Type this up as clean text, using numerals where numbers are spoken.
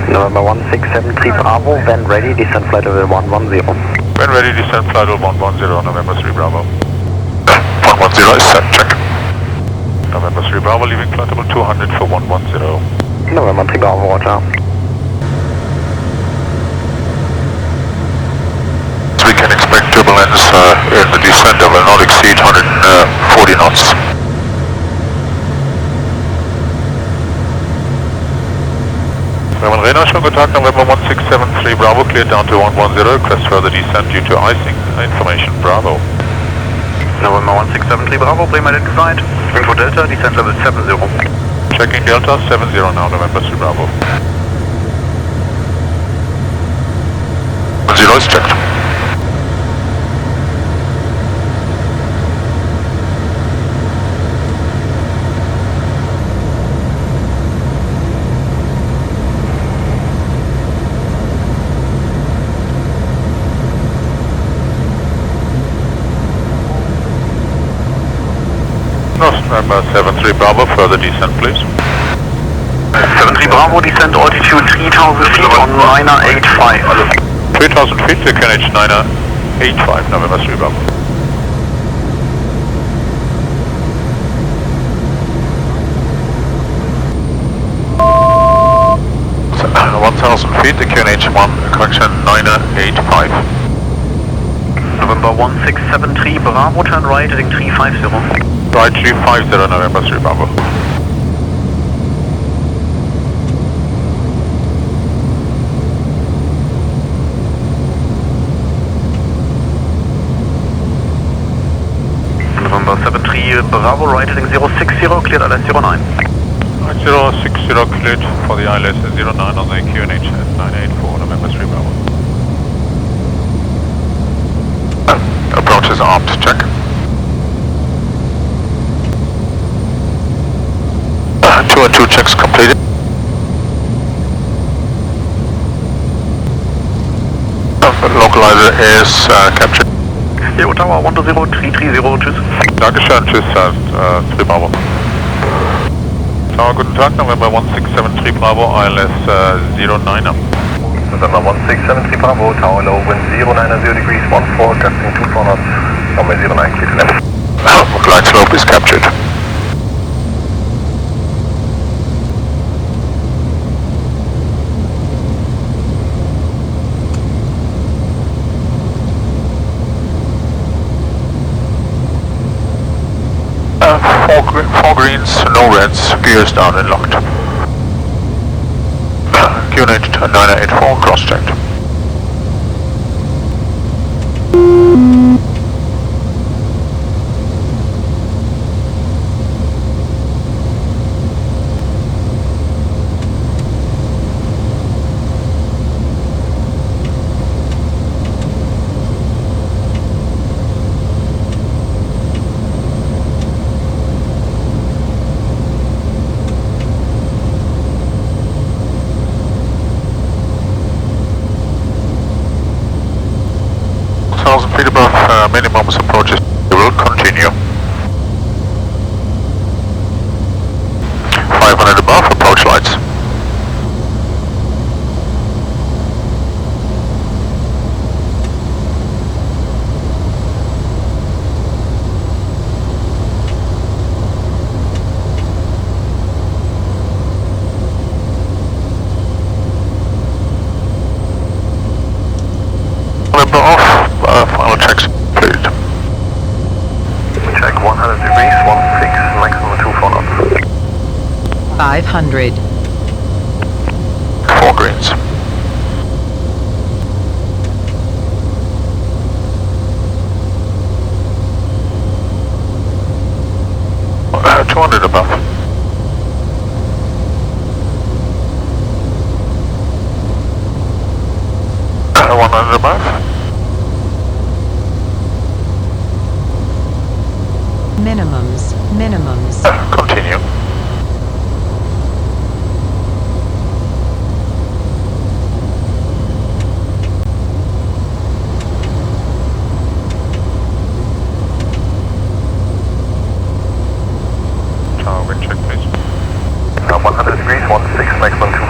November 1673 Bravo, when ready, descent flight level 110. When ready, descent flight level 110, November 3 Bravo. 110 is set, check. November 3 Bravo, leaving flight level 200 for 110. November 3 Bravo, roger. We can expect turbulence in the descent that will not exceed 140 knots. Bremen Rena, schönen guten Tag, November 1673 Bravo, cleared down to 110, request further descent due to icing, information Bravo. November 1673 Bravo, Bremen identified, info Delta, descent level 70. Checking Delta, 70 now, November 3 Bravo. 0 is checked. November 73 Bravo, further descent please. 73 Bravo, descent altitude 3000 feet on 985. 3000 feet, the QNH 985, November 3 Bravo. 1000 feet, the QNH 1, correction 985. November 1673 Bravo, turn right, heading 350. Right 350, November 3 Bravo. November 73 Bravo, right heading 060, cleared ILS 09. 060 cleared for the ILS 09 on the QNH 984, November 3 Bravo. Approach is armed, check. 2 and 2 checks completed. Localizer is captured. Jo, Tower 120, 330, tschüss. Dankeschön, tschüss, 3 Bravo. Tower, guten Tag, November 1673 Bravo, ILS 09er. November 1673 Bravo, Tower low, wind 090 degrees, 14, gusting 24 knots, runway 09, clear to land. Glide slope is captured. Four greens, no reds, gears down and locked. QNH 984 cross-checked. Feet above minimum approaches will continue. 500 above approach lights. November off. Final checks completed. Check 100 degrees, 16, maximum 24 knots. 500. 4 greens. Uh, 200 above. 100 above. Minimums. Continue. Wind check please. 100 degrees, 16, maximum 2